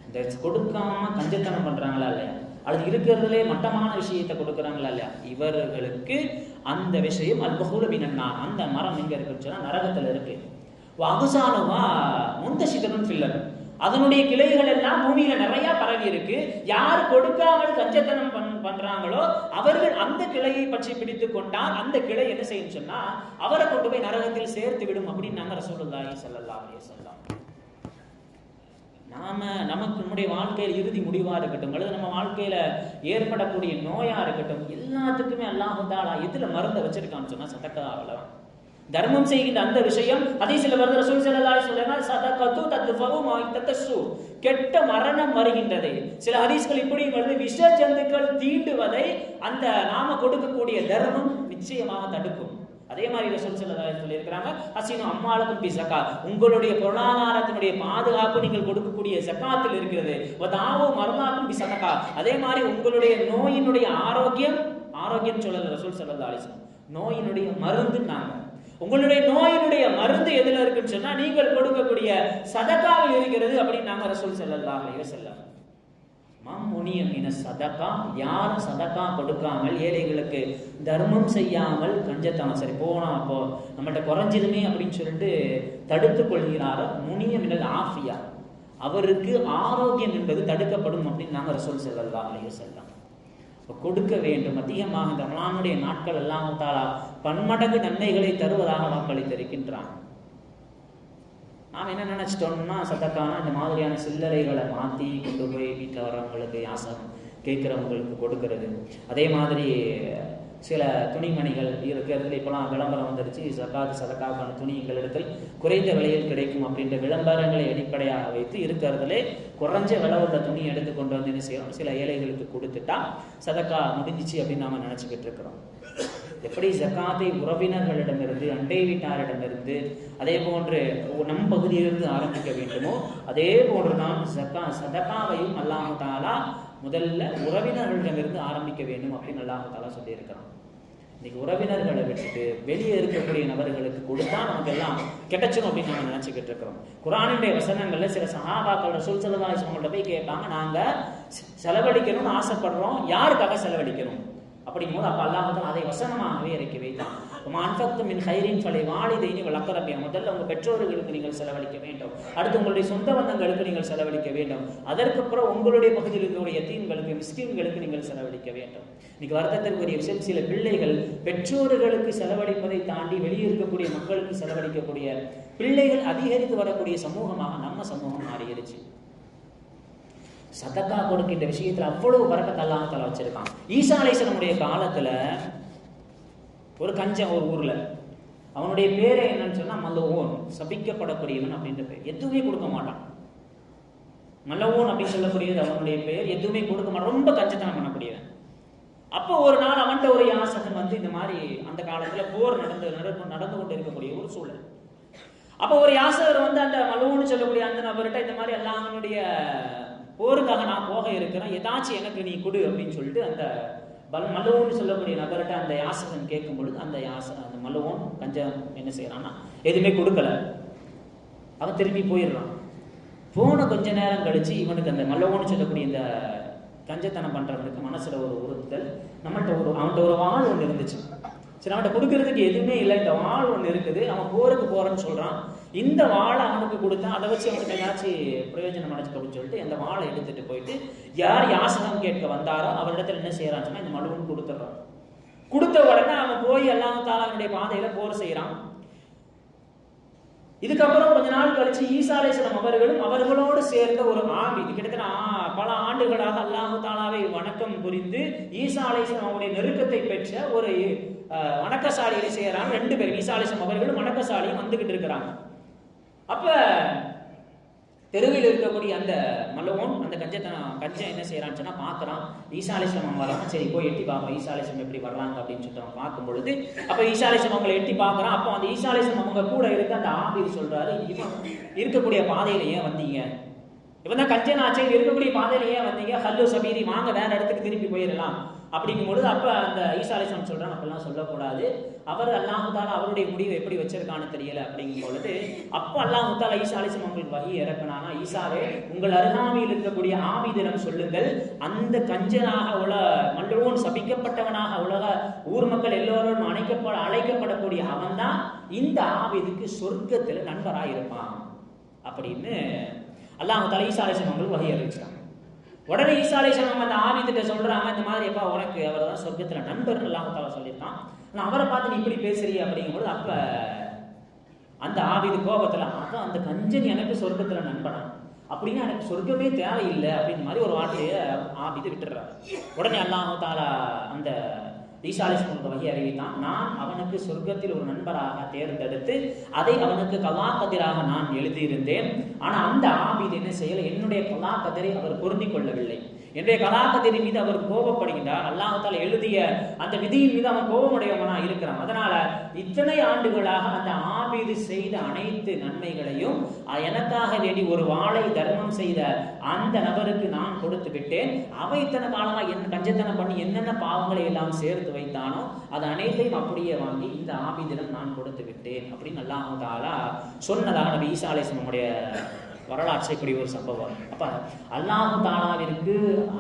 இந்த கொடுக்காம கஞ்சத்தனம் பண்றாங்களா இல்லையா, அல்லது இருக்கிறதுலே மட்டமான விஷயத்தை கொடுக்குறாங்களா இல்லையா, இவர்களுக்கு அந்த விஷயம் அல் பஹூல மினன் நார், அந்த மரம் எங்க இருக்குன்னு சொன்னா நரகத்துல இருக்கு. அகுசானுவா முந்தசிதனும் ஃபில்லர், அதனுடைய கிளைகள் எல்லாம் பூமியில நிறைய பரவி இருக்கு. யார் கொடுக்காமல் கஞ்சத்தனம் பண்றாங்களோ அவர்கள் அந்த கிளையை பற்றி பிடித்து கொண்டால் அந்த கிளை என்ன செய்யும் சொன்னா அவரை கொண்டு போய் நரகத்தில் சேர்த்து விடும் அப்படின்னு நாங்க ரசூலுல்லாஹி ஸல்லல்லாஹு அலைஹி வஸல்லம். நமக்கு நம்முடைய வாழ்க்கையில் இறுதி முடிவா இருக்கட்டும் அல்லது நம்ம வாழ்க்கையில ஏற்படக்கூடிய நோயா இருக்கட்டும், எல்லாத்துக்குமே அல்லாஹ் தஆலா எதுல மருந்தை வச்சிருக்கான்னு சொன்னா சதக்காவுல. தர்மம் செய்கின்ற அந்த விஷயம் ஹதீஸ்ல வருது. ரசூல் ஸல்லல்லாஹு அலைஹி வஸல்லம் சதகத்து தத்ஃபவு மா ததஸ்ஸு, கெட்ட மரணம் வருகின்றது. சில ஹதீஸ்கள் இப்படி வருது, விஷ ஜந்துக்கள் தீண்டுவதை அந்த நாம கொடுக்கக்கூடிய தர்மம் நிச்சயமாக தடுக்கும். அதே மாதிரி ரசூல் ஸல்லல்லாஹு அலைஹி வஸல்லம் இருக்கிறாங்க, ஹஸீனு அம்மாலக்கும் பி ஸகாத், உங்களுடைய பொருளாதாரத்தினுடைய பாதுகாப்பு நீங்கள் கொடுக்கக்கூடிய ஸகாத்தில் இருக்கிறது. வதாவு மர்மாக்கும் பி ஸதகா, அதே மாதிரி உங்களுடைய நோயினுடைய ஆரோக்கியம் சொல்லல ரசூல் ஸல்லல்லாஹு அலைஹி வஸல்லம், நோயினுடைய மருந்து நாங்க. உங்களுடைய நோயினுடைய மருந்து எதுல இருக்குன்னு சொன்னா நீங்கள் கொடுக்கக்கூடிய சதகாவில் இருக்கிறது அப்படின்னு நாங்க ரசூல் ஸல்லல்லாஹு அலைஹி வஸல்லம். மம்முனிய மின சதகா, யாரும் சதகா கொடுக்காமல் ஏழைகளுக்கு தர்மம் செய்யாமல் கஞ்சத்தனம் சரி போனா அப்போ நம்மகிட்ட குறைஞ்சிருமே அப்படின்னு சொல்லிட்டு தடுத்து கொள்கிறாரோ முனிய மினல் ஆஃபியா, அவருக்கு ஆரோக்கியம் என்பது தடுக்கப்படும் அப்படின்னு நாங்க ரசூல் ஸல்லல்லாஹு அலைஹி வஸல்லம். கொடுக்க வேண்டும். அதிகமாக இந்த ரமலானுடைய நாட்கள் அல்லாஹ் தஆலா பன்மடங்கு நன்மைகளை தருவதாக வாக்களித்திருக்கின்றான். நாம் என்ன நினைச்சிட்டோம்னா சதக்கானா இந்த மாதிரியான சில்லறைகளை மாற்றி கொண்டு போய் வீட்டில் வர்றவங்களுக்கு யாசகம் கேட்குறவங்களுக்கு கொடுக்கறது. அதே மாதிரி சில துணிமணிகள் இருக்கிறதுல இப்போலாம் விளம்பரம் வந்துருச்சு, சதக்காவுக்கான துணி எங்களிடத்தில் குறைந்த விலையில் கிடைக்கும் அப்படின்ற விளம்பரங்களை அடிப்படையாக வைத்து இருக்கிறதுலே குறைஞ்ச விலை உள்ள துணி எடுத்து கொண்டு வந்து என்ன செய்யறோம், சில ஏழைகளுக்கு கொடுத்துட்டா சதக்கா முடிஞ்சிச்சு அப்படின்னு நாம நினைச்சுக்கிட்டு இருக்கிறோம். எப்படி ஜக்காத்தை உறவினர்களிடமிருந்து அண்டை வீட்டாரிடமிருந்து அதே போன்று நம் பகுதியிலிருந்து ஆரம்பிக்க வேண்டுமோ அதே போன்றுதான் சதக்காவையும் அல்லாஹ் தஆலா முதல்ல உறவினர்களிடமிருந்து ஆரம்பிக்க வேண்டும் அப்படின்னு அல்லாஹ் தஆலா சொல்லி இருக்கிறான். இன்னைக்கு உறவினர்களை விட்டுட்டு வெளியே இருக்கக்கூடிய நபர்களுக்கு கொடுத்தா நமக்கு எல்லாம் கிடைச்சிடும் அப்படின்னு நம்ம நினைச்சுக்கிட்டு இருக்கிறோம். குர்ஆனுடைய வசனங்கள்ல சில சஹாபாக்கள் ரசூல் ஸல்லல்லாஹு அலைஹி வஸல்லம் போய் கேட்பாங்க, நாங்க செலவழிக்கணும்னு ஆசைப்படுறோம், யாருக்காக செலவழிக்கணும் அப்படிங்கும்போது அப்ப அல்லாஹ் தஆலா அதை வசனமாகவே இறக்கி வைத்தான். மின் ஹைரின் ஃபலிவாலிதைனி வல் அக்ரபின், முதல்ல உங்க பெற்றோர்களுக்கு நீங்கள் செலவழிக்க வேண்டும், அடுத்து உங்களுடைய சொந்த பந்தங்களுக்கு நீங்கள் செலவழிக்க வேண்டும், அதற்கப்புறம் உங்களுடைய பகுதியில் இருக்கக்கூடிய யத்தீம்களுக்கு மிஸ்கீன்களுக்கு நீங்கள் செலவழிக்க வேண்டும். இன்னைக்கு வருத்தத்திற்குரிய விஷயம், சில பிள்ளைகள் பெற்றோர்களுக்கு செலவழிப்பதை தாண்டி வெளியே இருக்கக்கூடிய மக்களுக்கு செலவழிக்கக்கூடிய பிள்ளைகள் அதிகரித்து வரக்கூடிய சமூகமாக நம்ம சமூகம் மாறிடுச்சு. சதக்கா கொடுக்கின்ற விஷயத்துல அவ்வளவு பரக்கத் அல்லாஹ் தஆலா வச்சிருக்கான். ஈசா அலைஹிஸ்ஸலாமுடைய காலத்துல ஒரு கஞ்சன் ஒரு ஊர்ல, அவனுடைய பேரை என்னன்னு சொன்னா மலவோன், சபிக்கப்படக்கூடியவன் அப்படின்ற பேர். எதுவுமே கொடுக்க மாட்டான். மலவோன் அப்படின்னு சொல்லக்கூடியது அவனுடைய பேர். எதுவுமே கொடுக்க மாட்டான், ரொம்ப கஞ்சத்தனம் பண்ணக்கூடியவன். அப்போ ஒரு நாள் அவன்கிட்ட ஒரு யாசகன் வந்து இந்த மாதிரி அந்த காலத்துல போர் நடந்து கொண்டு இருக்கக்கூடிய ஒரு சூழல். அப்போ ஒரு யாசகர் வந்து அந்த மலவோன்னு சொல்லக்கூடிய அந்த நபர்கிட்ட இந்த மாதிரி எல்லாம் அவனுடைய போருக்காக நான் போக இருக்கிறேன், ஏதாச்சும் எனக்கு நீ கொடு அப்படின்னு சொல்லிட்டு அந்த மலவோன்னு சொல்லக்கூடிய நபர்கிட்ட அந்த யாசகன் கேட்கும் பொழுது அந்த மலவோன் கஞ்சம் என்ன செய்யறான்னா எதுவுமே கொடுக்கல. அவன் திரும்பி போயிடுறான். போன கொஞ்ச நேரம் கழிச்சு இவனுக்கு அந்த மலவோன்னு சொல்லக்கூடிய இந்த கஞ்சத்தனம் பண்றவனுக்கு மனசுல ஒரு உறுத்தல், அவன்கிட்ட ஒரு வாள் ஒன்று இருந்துச்சு. சரி, அவன்கிட்ட கொடுக்கறதுக்கு எதுவுமே இல்லை, இந்த வாள் ஒன்று இருக்குது, அவன் போருக்கு போறேன்னு சொல்றான், இந்த வாழை அவனுக்கு கொடுத்தா அதை வச்சு அவனுக்கு ஏதாச்சும் பிரயோஜனம் அடைச்சுக்க அப்படின்னு சொல்லிட்டு அந்த வாழை எடுத்துட்டு போயிட்டு யார் யாசகம் கேட்க வந்தாரோ அவரிடத்துல என்ன செய்யறான்னு சொன்னா இந்த மலுவன் கொடுத்துட்றான். கொடுத்த உடனே அவன் போய் அல்லாஹ் தஆலா அவனுடைய பாதையில போர் செய்யறான். இதுக்கப்புறம் கொஞ்ச நாள் கழிச்சு ஈசா அலைஹிஸ்ஸலாம் அவர்களோடு சேர்ந்த ஒரு ஆபி, கிட்டத்தட்ட பல ஆண்டுகளாக அல்லாஹ் தஆலாவை வணக்கம் புரிந்து ஈசா அலைஹிஸ்ஸலாம் அவருடைய நெருக்கத்தை பெற்ற ஒரு வணக்கசாலியை செய்யறாங்க. 2 பேர், ஈசா அலைஹிஸ்ஸலாம் அவர்களும் வணக்கசாலியும் வந்துகிட்டு இருக்கிறாங்க. அப்ப தெருவில் இருக்கக்கூடிய அந்த மலவோன் அந்த கஞ்சம் என்ன செய்யறான்னு சொன்னா பாக்குறான், ஈசா அலைஹிஸ்ஸலாம் வராங்க, சரி போய் எட்டி பார்ப்போம் ஈசா அலைஹிஸ்ஸலாம் எப்படி வர்றாங்க அப்படின்னு சொல்லிட்டு அவன் பார்க்கும் பொழுது அப்ப ஈசா அலைஹிஸ்ஸலாம் அவங்களை எட்டி பார்க்கறான். அப்போ அந்த ஈசா அலைஹிஸ்ஸலாம் அவங்க கூட இருக்க அந்த ஆபீர் சொல்றாரு, இவன் இருக்கக்கூடிய பாதையில ஏன் வந்தீங்க, இவன் தான் கஞ்சனாச்சே, இருக்கக்கூடிய பாதையில ஏன் வந்தீங்க, ஹல்லு சபீரி, வாங்க வேற இடத்துக்கு திருப்பி போயிடலாம் அப்படிங்கும்பொழுது அப்ப அந்த ஈசா அலைஹிஸ்ஸலாம் சொல்றாங்க, அப்பெல்லாம் சொல்லக்கூடாது, அவர் அல்லாஹ் தாலா அவருடைய முடிவை எப்படி வச்சிருக்கான்னு தெரியல அப்படிங்கும் பொழுது அப்ப அல்லாஹ் தாலா ஈசா அலைஹிஸ்ஸலாம் அவங்களுக்கு வஹி இறக்குனானா, ஈசாவே உங்கள் அருகாமையில் இருக்கக்கூடிய ஆபீதிடம் சொல்லுங்கள், அந்த கஞ்சனாக மல்லூன் சபிக்கப்பட்டவனாக உலக ஊர் மக்கள் எல்லோரும் அழைக்கப்படக்கூடிய அவன் தான் இந்த ஆபீதுக்கு சொர்க்கத்துல நண்பராக இருப்பான் அப்படின்னு அல்லாஹ் தாலா ஈசா அலைஹிஸ்ஸலாம் அவங்களுக்கு வஹி அறிவிச்சாங்க. உடனே ஈசா அலைஹிஸ்ஸலாம் அந்த ஆபீதிட்ட சொல்றாங்க, இந்த மாதிரி எப்பா உனக்கு அவர் தான் சொர்க்கத்துல நண்பர் அல்லாஹ் தாலா சொல்லியிருக்கான், நான் அவரை பார்த்து நீ இப்படி பேசுறிய அப்படிங்கும்போது அப்ப அந்த ஆபீது கோபத்துல, அதான் அந்த கஞ்சன் எனக்கு சொர்க்கத்துல நண்பனா, அப்படின்னா எனக்கு சொர்க்கமே தேவையில்லை அப்படின்னு மாதிரி ஒரு வார்த்தையை ஆபீது விட்டுறாரு. உடனே அல்லாஹ் தாலா அந்த ஈசா அலைஹிஸ்ஸலாம் வஹி அறிவித்தான், நான் அவனுக்கு சொர்க்கத்தில் ஒரு நண்பராக தேர்ந்தெடுத்து அதை அவனுக்கு கலா கதிராக நான் எழுதியிருந்தேன். ஆனா அந்த ஆபீது என்ன செய்யல, என்னுடைய கலா கதிரை அவர் பொருந்திக் கொள்ளவில்லை. என்னுடைய கலா கதிரின் மீது அவர் கோபப்படுகின்றார். அல்லாஹ் தாலா எழுதிய அந்த விதியின் மீது அவன் கோபமுடையவனா இருக்கிறான். அதனால இத்தனை ஆண்டுகளாக அந்த ஆபீது செய்த அனைத்து நன்மைகளையும் எனக்காக வேண்டி ஒரு வாளை தர்மம் செய்த அந்த நபருக்கு நான் கொடுத்து விட்டேன். அவன் இத்தனை காலமா என் கஞ்சத்தனம் பண்ணி என்னென்ன பாவங்களை எல்லாம் சேர்த்து வைத்தானோ அது அனைத்தையும் அப்படியே வாங்கி இந்த ஆபீதிடம் நான் கொடுத்து விட்டேன் அப்படின்னு அல்லாஹ் தாலா சொன்னதாக நபி ஈசா அலைஹிஸ்ஸலாமுடைய வரலாற்றைக்கூடிய ஒரு சம்பவம். அப்ப அல்லாஹ் தாலாவிற்கு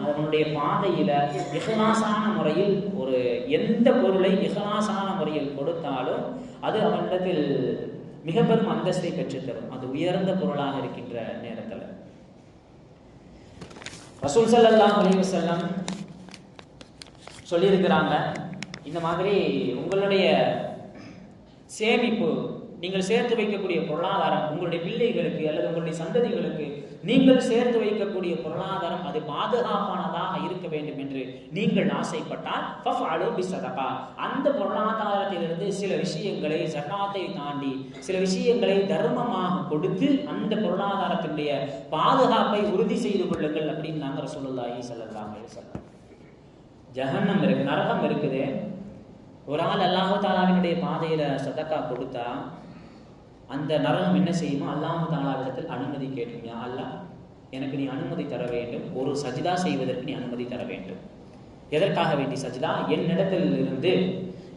அவனுடைய பாதையில இஹ்லாஸான முறையில் ஒரு எந்த பொருளை இஹ்லாஸான முறையில் கொடுத்தாலும் அது அவனிடத்தில் மிக பெரும் அந்தஸ்தை பெற்றுத்தரும். அது உயர்ந்த பொருளாக இருக்கின்ற நேரத்தில் ரசூல் ஸல்லல்லாஹு அலைஹி வஸல்லம் சொல்லியிருக்கிறாங்க, இந்த மாதிரி உங்களுடைய சேமிப்பு, நீங்கள் சேர்த்து வைக்கக்கூடிய பொருளாதாரம், உங்களுடைய பிள்ளைகளுக்கு அல்லது உங்களுடைய சந்ததிகளுக்கு நீங்கள் சேர்த்து வைக்கக்கூடிய பொருளாதாரம் அது பாதுகாப்பானதாக இருக்க வேண்டும் என்று நீங்கள் ஆசைப்பட்டால் ஃபஃஅலு பிஸ்ஸதகா, அந்த பொருளாதாரத்திலிருந்து சில விஷயங்களை ஸகாத்தை தாண்டி சில விஷயங்களை தர்மமாக கொடுத்து அந்த பொருளாதாரத்தினுடைய பாதுகாப்பை உறுதி செய்து கொள்ளுங்கள் அப்படின்னு நாங்கள் ரசூலுல்லாஹி ஸல்லல்லாஹு அலைஹி வஸல்லம். ஜஹன்னம் இருக்கு, நரகம் இருக்குது. ஒரு ஆள் அல்லாஹ் தாலாவினுடைய பாதையில சதக்கா கொடுத்தா அந்த நரகம் என்ன செய்யுமோ, அல்லாஹ் தாலாவிடத்தில் அனுமதி கேட்கும், யா அல்லாஹ் எனக்கு நீ அனுமதி தர வேண்டும், ஒரு சஜிதா செய்வதற்கு நீ அனுமதி தர வேண்டும். எதற்காக வேண்டி சஜிதா? என்னிடத்தில் இருந்து,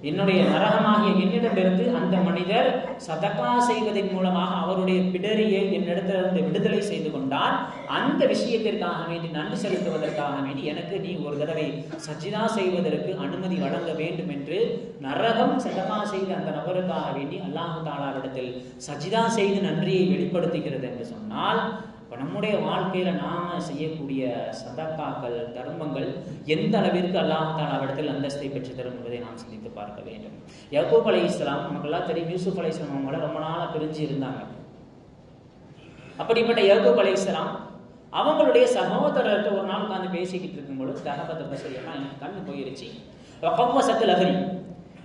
என்னுடைய நரகமாகிய என்னிடமிருந்து அந்த மனிதர் சதக்கா செய்வதன் மூலமாக அவருடைய பிடரியை என்னிடத்திலிருந்து விடுதலை செய்து கொண்டால் அந்த விஷயத்திற்காக வேண்டி நன்றி செலுத்துவதற்காக வேண்டி எனக்கு நீ ஒரு தடவை சஜிதா செய்வதற்கு அனுமதி வழங்க வேண்டும் என்று நரகம் சதக்கா செய்த அந்த நபருக்காக வேண்டி அல்லாஹ் தாலாவிடத்தில் சஜிதா செய்து நன்றியை வெளிப்படுத்துகிறது என்று சொன்னால், இப்போ நம்முடைய வாழ்க்கையில நாம செய்யக்கூடிய சதக்காக்கள் தர்மங்கள் எந்த அளவிற்கு அல்லாஹ் தாலாவிடத்தில் அந்தஸ்தை பெற்று தரும் என்பதை நாம் சிந்தித்து பார்க்க வேண்டும். யாக்கூப் அலைஹிஸ்ஸலாம் நமக்கெல்லாம் தெரியும், யூசுப் அலைஹிஸ்ஸலாம் அவங்கள ரொம்ப நாளா பிரிஞ்சு இருந்தாங்க. அப்படிப்பட்ட யாக்கூப் அலைஹிஸ்ஸலாம் அவங்களுடைய சகோதரர்கிட்ட ஒரு நாள் உட்காந்து பேசிக்கிட்டு இருக்கும்பொழுது தகபத்தை பசரியெல்லாம் எனக்கு கண்ணு போயிருச்சு. கவ்வசத்தில் அகரி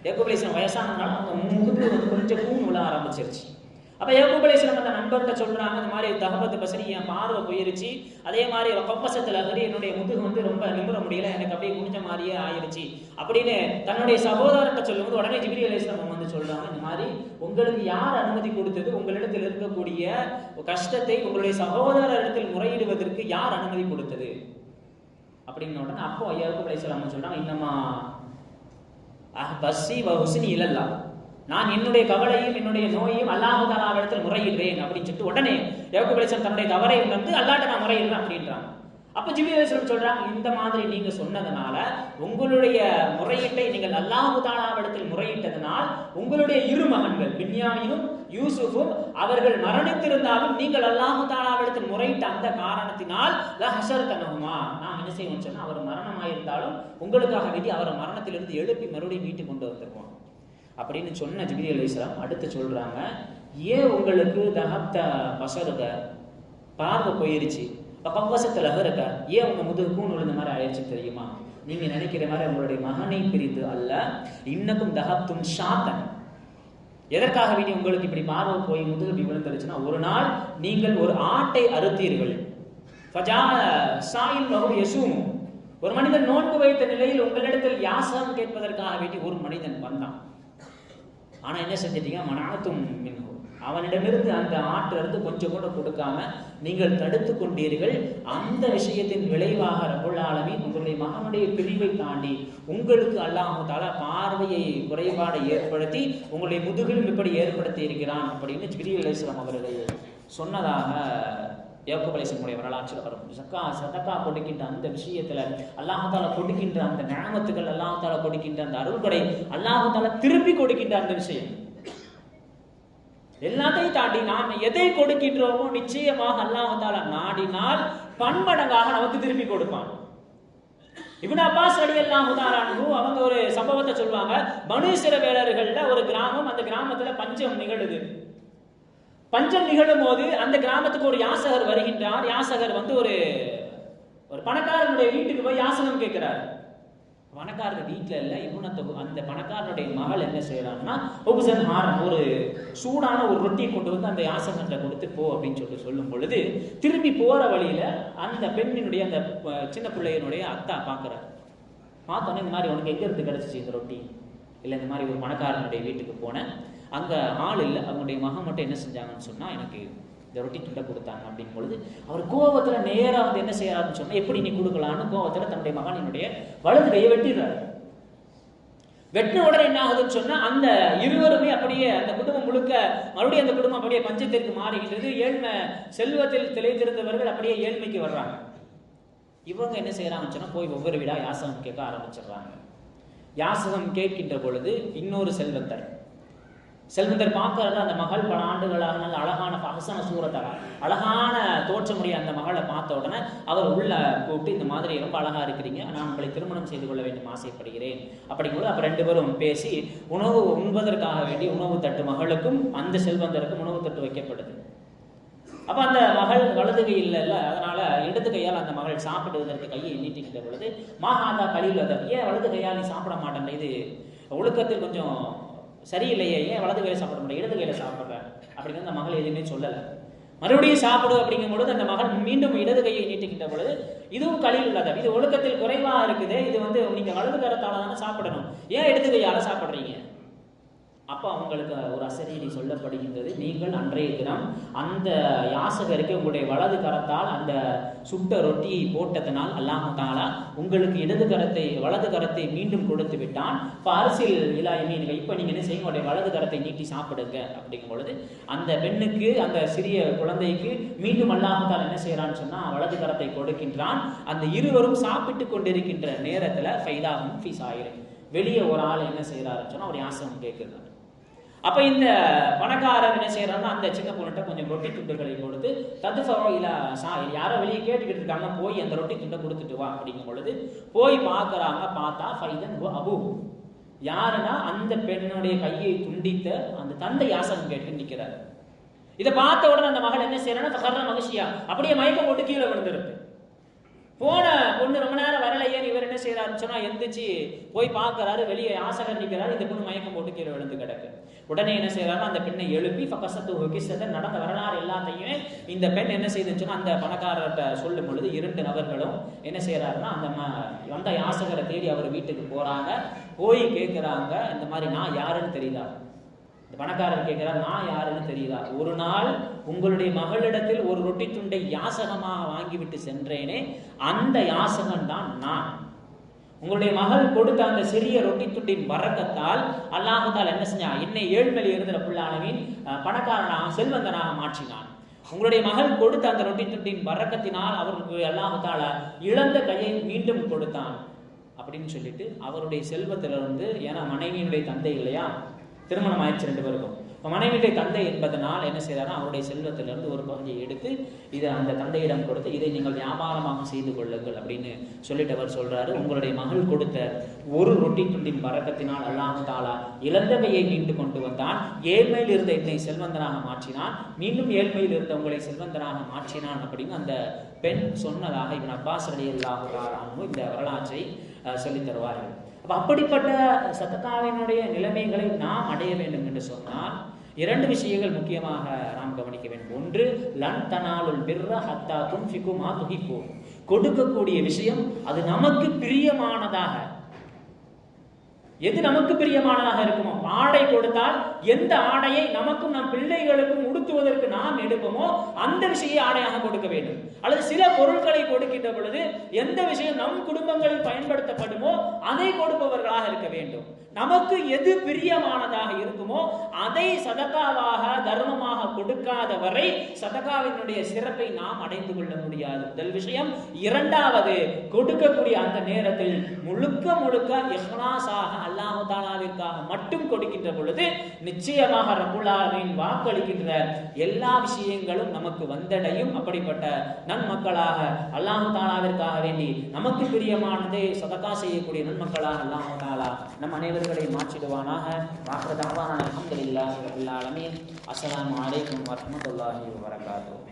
யாக்கூப் அலைஹிஸ்ஸலாம் வயசானதுனால அவங்க முகுது கொஞ்சம் கூண் விழ ஆரம்பிச்சிருச்சு. அப்ப யாக்கூப் அலைஹிஸ்ஸலாம் அந்த நண்பர்கிட்ட சொல்றாங்க, இந்த மாதிரி தகபத்து பசரி என் பார்வை போயிருச்சு, அதே மாதிரி கவ்வசத்தில் அகரி என்னுடைய முதுகு ரொம்ப நிமிர முடியல, எனக்கு அப்படியே குனிஞ்ச மாதிரியே ஆயிருச்சு அப்படின்னு தன்னுடைய சகோதரர்கிட்ட சொல்லும்போது உடனே ஜிப்ரீல் அலைஹிஸ்ஸலாம் வந்து சொல்றாங்க, இந்த மாதிரி உங்களுக்கு யார் அனுமதி கொடுத்தது, உங்களிடத்தில் இருக்கக்கூடிய கஷ்டத்தை உங்களுடைய சகோதரரிடத்தில் முறையிடுவதற்கு யார் அனுமதி கொடுத்தது அப்படின்னு உடனே அப்போ யாக்கூப் அலைஹிஸ்ஸலாம் சொல்றாங்க, இன்னமா பஸ்ஸி வ ஹுஸ்னி இலல்லா, நான் என்னுடைய கவலையும் என்னுடைய நோயையும் அல்லாஹ் தஆலாவிடத்தில் முறையிடுறேன் அப்படின்னு சொல்லிட்டு உடனே யாக்கூப் அலைஹிஸ்ஸலாம் தன்னுடைய தவறை உணர்ந்து அல்லாஹ்ட்ட நான் முறையிடுறேன் அப்படின்றாங்க. அப்ப ஜிப்ரீல் அலைஹிஸ்ஸலாம் சொல்றாங்க, இந்த மாதிரி நீங்க சொன்னதுனால, உங்களுடைய முறையீட்டை நீங்கள் அல்லாஹ் தஆலாவிடத்தில் முறையிட்டதனால் உங்களுடைய இரு மகன்கள் பின்யாமீனும் யூசுஃபும் அவர்கள் மரணித்திருந்தாலும் நீங்கள் அல்லாஹ் தஆலாவிடத்தில் முறையிட்ட அந்த காரணத்தினால் லஹஷர்தனஹுமா, நான் என்ன செய்வேன்னு சொன்னா அவர் மரணமாயிருந்தாலும் உங்களுக்காக வேண்டி அவர் மரணத்திலிருந்து எழுப்பி மறுபடியும் வீட்டுக்கு கொண்டு வந்துருவோம் அப்படின்னு சொன்ன ஜிப்ரீல் அலைஹிஸ்ஸலாம் அடுத்து சொல்றாங்க, ஏன் உங்களுக்கு தஹப்த பஸருக பார்வை போயிருச்சு, கவ்வசத்தில் அகரக ஏன் உங்க முதுகு கூண் விழுந்த மாதிரி ஆயிடுச்சு தெரியுமா? நீங்க நினைக்கிற மாதிரி உங்களுடைய மகனை பிரித்து அல்ல, இன்னக்கும் தஹப்தும் ஷாத்தன், எதற்காக வேண்டி உங்களுக்கு இப்படி பார்வை போய் முதுகு இப்படி விழுந்துருச்சுன்னா, ஒரு நாள் நீங்கள் ஒரு ஆட்டை அறுத்தீர்கள், ஃபஜா சாயில் வஹு யஸூமு, ஒரு மனிதன் நோன்பு வைத்த நிலையில் உங்களிடத்தில் யாசகம் கேட்பதற்காக வேண்டி ஒரு மனிதன் வந்தான். ஆனா என்ன செஞ்சிட்டீங்க, மனாத்தும் மின்ஹு, அவனிடமிருந்து அந்த ஆற்றிலிருந்து கொஞ்சம் கூட கொடுக்காம நீங்கள் தடுத்து கொண்டீர்கள். அந்த விஷயத்தின் விளைவாக ரப்புல் ஆலமீன் உங்களுடைய மகனுடைய பிரிவை தாண்டி உங்களுக்கு அல்லாஹ் தஆலா பார்வையை குறைபாடை ஏற்படுத்தி உங்களுடைய முதுகிலும் இப்படி ஏற்படுத்தி இருக்கிறான் அப்படின்னு ஜிப்ரீல் அலைஹிஸ்ஸலாம் அவர்கள் சொன்னதாக யாக்கூப் அலைஹிஸ்ஸலாமுடைய வரலாற்றில் வரும். சதக்கா கொடுக்கின்ற அந்த விஷயத்துல அல்லாஹ் தஆலா கொடுக்கின்ற அந்த நிஅமத்துகள், அல்லாஹ் தஆலா கொடுக்கின்ற அந்த அருள்கொடை, அல்லாஹ் தஆலா திருப்பி கொடுக்கின்ற அந்த விஷயம் எல்லாத்தையும் தாண்டி நாம் எதை கொடுக்கின்றோமோ நிச்சயமாக அல்லாஹ் தஆலா நாடினால் பன்மடங்காக நமக்கு திருப்பி கொடுப்பான். இப்னு அப்பாஸ் ரலியல்லாஹு தஆலா அன்ஹு அவங்க ஒரு சம்பவத்தை சொல்வாங்க. பனு இஸ்ரவேலர்கள்ல ஒரு கிராமம், அந்த கிராமத்துல பஞ்சம் நிகழுது. பஞ்சம் நிகழும் போது அந்த கிராமத்துக்கு ஒரு யாசகர் வருகின்றார். யாசகர் வந்து ஒரு பணக்காரனுடைய வீட்டுக்கு போய் யாசகம் கேட்கிறார். பணக்காரர் வீட்டில் இல்லை, அந்த பணக்காரனுடைய மகள் என்ன செய்யறாங்கன்னா ஒரு சூடான ஒரு ரொட்டியை கொண்டு வந்து அந்த யாசகத்தை கொடுத்து போ அப்படின்னு சொல்லும் பொழுது திரும்பி போற வழியில அந்த பெண்ணினுடைய அந்த சின்ன பிள்ளையினுடைய அத்தா பார்க்கிறார். பார்த்தோன்னே இந்த மாதிரி உனக்கு எங்க இருந்து கிடைச்சிச்சு இந்த ரொட்டி? இல்லை இந்த மாதிரி ஒரு பணக்காரனுடைய வீட்டுக்கு போனேன், அங்க ஆள் இல்லை, அவங்களுடைய மகன் மட்டும் என்ன செஞ்சாங்கன்னு சொன்னா எனக்கு இந்த ரொட்டி துண்டை கொடுத்தாங்க அப்படிங்கும் பொழுது அவர் கோபத்துல நேரா வந்து என்ன செய்யறாருன்னு சொன்னா எப்படி நீ கொடுக்கலான்னு கோபத்துல தன்னுடைய மகனினுடைய வலது கையை வெட்டிடுறாரு. வெட்டின உடனே என்ன ஆகுதுன்னு சொன்னா அந்த இருவருமே அப்படியே அந்த குடும்பம் முழுக்க மறுபடியும் அந்த குடும்பம் அப்படியே பஞ்சத்திற்கு மாறுகின்றது. ஏழ்மை செல்வத்தில் திளைத்திருந்தவர்கள் அப்படியே ஏழ்மைக்கு வர்றாங்க. இவங்க என்ன செய்யறாங்கன்னு சொன்னா போய் ஒவ்வொரு வீடா யாசகம் கேட்க ஆரம்பிச்சிடுறாங்க. யாசகம் கேட்கின்ற பொழுது இன்னொரு செல்வந்தர் பார்க்கறது அந்த மகள் பல ஆண்டுகளாக நல்ல அழகான பகசன சூரத்தா அழகான தோற்றமுடைய அந்த மகளை பார்த்த உடனே அவர் உள்ள கூப்பிட்டு இந்த மாதிரி ரொம்ப அழகா இருக்கிறீங்க, நான் உங்களை திருமணம் செய்து கொள்ள வேண்டும் ஆசைப்படுகிறேன் அப்படிங்கும்போது அப்ப ரெண்டு பேரும் பேசி உணவு உண்பதற்காக வேண்டி உணவு தட்டு மகளுக்கும் அந்த செல்வந்தருக்கும் உணவு தட்டு வைக்கப்படுது. அப்ப அந்த மகள் வலது கை இல்ல, அதனால இடது கையால் அந்த மகள் சாப்பிடுவதற்கு கையை நீட்டிக்கிட்ட பொழுது மாஹாதா கலில் ஏன் வலது கையால் நீ சாப்பிட மாட்டேன், இது ஒழுக்கத்தில் கொஞ்சம் சரியில்லையே, ஏன் வலது கையில சாப்பிட முடியும், இடது கையில சாப்பிட்ற அப்படிங்கிற அந்த மகள் எதுவுமே சொல்லலை. மறுபடியும் சாப்பிடு அப்படிங்கும் பொழுது அந்த மகள் மீண்டும் இடது கையை நீட்டிக்கிட்ட பொழுது இதுவும் கலில் உள்ளதா, இது ஒழுக்கத்தில் குறைவா இருக்குது, இது வந்து நீங்க வலது கரத்தால தானே சாப்பிடணும், ஏன் இடது கையால சாப்பிட்றீங்க? அப்போ அவங்களுக்கு ஒரு அசரீரி சொல்லப்படுகின்றது, நீங்கள் அன்றைய தினம் அந்த யாசகருக்கு உங்களுடைய வலது கரத்தால் அந்த சுட்ட ரொட்டியை போட்டதனால் அல்லாஹ் தஆலா உங்களுக்கு வலது கரத்தை மீண்டும் கொடுத்து விட்டான். பாரிசில் இலாயமீன் இப்போ நீங்க என்ன செய்யுங்க, உங்களுடைய வலது கரத்தை நீட்டி சாப்பிடுங்க அப்படிங்கும் பொழுது அந்த பெண்ணுக்கு அந்த சிறிய குழந்தைக்கு மீண்டும் அல்லாஹ் தஆலா என்ன செய்யறான்னு சொன்னா வலது கரத்தை கொடுக்கின்றான். அந்த இருவரும் சாப்பிட்டு கொண்டிருக்கின்ற நேரத்துல ஃபைதாஹும் ஃபீ சாயிரின் வெளியே ஒரு ஆள் என்ன செய்யறாருன்னு சொன்னா ஒரு யாசகம் கேட்கிறார். அப்ப இந்த பணக்காரர் என்ன செய்யறாருன்னா அந்த சின்ன பொண்ணுகிட்ட கொஞ்சம் ரொட்டி துண்டுகளை கொடுத்து யாரோ வெளியே கேட்டுக்கிட்டு இருக்காங்க, போய் அந்த ரொட்டி துண்டை கொடுத்துட்டு வா அப்படிங்கும் பொழுது போய் பார்க்கறாங்க. பார்த்தா ஃபைதன் அபூ யாருன்னா அந்த பெண்ணுடைய கையை துண்டித்த அந்த தந்தை யாசகம் கேட்டு நிற்கிறார். இதை பார்த்த உடனே அந்த மகள் என்ன செய்யறான்னா ஃபகர்ர மகிழ்ச்சியா அப்படியே மயக்கம் போட்டு கீழே விழுந்துருக்கு. போன பொண்ணு ரொம்ப நேரம் வரலையே, இவர் என்ன செய்யறாருன்னு சொன்னா எந்திரிச்சு போய் பார்க்கறாரு, வெளியே யாசகர் நிற்கிறாரு, இந்த பொண்ணு மயக்கம் போட்டு கீழே விழுந்து கிடக்கு. உடனே என்ன செய்யறாரு, அந்த பெண்ணை எழுப்பி நடந்த வரலாறு எல்லாத்தையுமே இந்த பெண் என்ன செய்யுதுன்னு சொன்னா அந்த பணக்காரர்கிட்ட சொல்லும் பொழுது இரண்டு நபர்களும் என்ன செய்யறாருன்னா அந்த யாசகரை தேடி அவர் வீட்டுக்கு போறாங்க. போய் கேட்கிறாங்க, இந்த மாதிரி நான் யாருன்னு தெரியுதா? பணக்காரர் கேட்கிறார், நான் யாருன்னு தெரியுதா? ஒரு நாள் உங்களுடைய மகளிடத்தில் ஒரு ரொட்டி துண்டை யாசகமாக வாங்கிவிட்டு சென்றேனே, அந்த யாசகன் தான் நான். உங்களுடைய மகள் கொடுத்த அந்த சிறிய ரொட்டி துண்டின் வரக்கத்தால் அல்லாஹ் தஆலா என்ன செஞ்சான், என்னை ஏழ்மையில் இருந்த ரப்புல் ஆலமீன் பணக்காரனாக செல்வந்தனாக மாற்றினான். உங்களுடைய மகள் கொடுத்த அந்த ரொட்டி துண்டின் வரக்கத்தினால் அவருக்கு அல்லாஹ் தஆலா இழந்த கையை மீண்டும் கொடுத்தான் அப்படின்னு சொல்லிட்டு அவருடைய செல்வத்திலிருந்து, ஏன்னா மனைவியினுடைய தந்தை இல்லையா, திருமணம் ஆயிடுச்சு ரெண்டு பேருக்கும், மனைவியுடைய தந்தை என்பதனால் என்ன செய்யறாருன்னா அவருடைய செல்வத்திலிருந்து ஒரு பகுதியை எடுத்து இதை அந்த தந்தையிடம் கொடுத்து இதை நீங்கள் வியாபாரமாக செய்து கொள்ளுங்கள் அப்படின்னு சொல்லிட்டு அவர் சொல்றாரு. உங்களுடைய மகள் கொடுத்த ஒரு ரொட்டி துண்டின் பரக்கத்தினால் அல்லாஹ் தஆலா இழந்த கையை மீண்டு கொண்டு வந்தான். ஏழ்மையில் இருந்த என்னை செல்வந்தனாக மாற்றினான், மீண்டும் ஏழ்மையில் இருந்த உங்களை செல்வந்தனாக மாற்றினான் அப்படின்னு அந்த பெண் சொன்னதாக இப்னு அப்பாஸ் ரலியல்லாஹு தஆலா அன்ஹு இந்த வரலாற்றை சொல்லித் தருவார்கள். அப்படிப்பட்ட சதகாவினுடைய நிலைமைகளை நாம் அடைய வேண்டும் என்று சொன்னால் இரண்டு விஷயங்கள் முக்கியமாக நாம் கவனிக்க வேண்டும். ஒன்று, லன் தனாலுல் பிர்ர ஹத்தா துன்ஃபிகு மா துஹிப்பு, கொடுக்கக்கூடிய விஷயம் அது நமக்கு பிரியமானதாக, எது நமக்கு பிரியமானதாக இருக்குமோ, ஆடை கொடுத்தால் எந்த ஆடையை நமக்கும் நம் பிள்ளைகளுக்கும் உடுத்துவதற்கு நாம் எடுப்போமோ அந்த விஷய ஆடையாக கொடுக்க வேண்டும். அல்லது சில பொருட்களை கொடுக்கின்ற பொழுது எந்த விஷயம் நம் குடும்பங்களில் பயன்படுத்தப்படுமோ அதை கொடுப்பவர்களாக இருக்க வேண்டும். நமக்கு எது பிரியமானதாக இருக்குமோ அதை சதகாவாக தர்மமாக கொடுக்காத வரை சதகாவினுடைய சிறப்பை நாம் அடைந்து கொள்ள முடியாது. முதல் விஷயம். இரண்டாவது, கொடுக்கக்கூடிய அந்த நேரத்தில் முழுக்க முழுக்க இஹ்லாஸாக அல்லாஹ் தஆலாவிற்காக மட்டும் கொடுக்கின்ற பொழுது நிச்சயமாக ரப்புல் ஆலமீன் வாக்களிக்கின்ற எல்லா விஷயங்களும் நமக்கு வந்தடையும். அப்படிப்பட்ட நன்மக்களாக அல்லாஹ் தஆலாவிற்காக வேண்டி நமக்கு பிரியமானதை சதகா செய்யக்கூடிய நன்மக்களாக அல்லாஹ் தஆலா நம் அனைவர்களை மாற்றிடுவானாக. வாக்ர தஅவானா அல்ஹம்துலில்லாஹி ரப்பில் ஆலமீன். அஸ்ஸலாமு அலைக்கும் வரஹ்மத்துல்லாஹி வபரகாத்துஹு.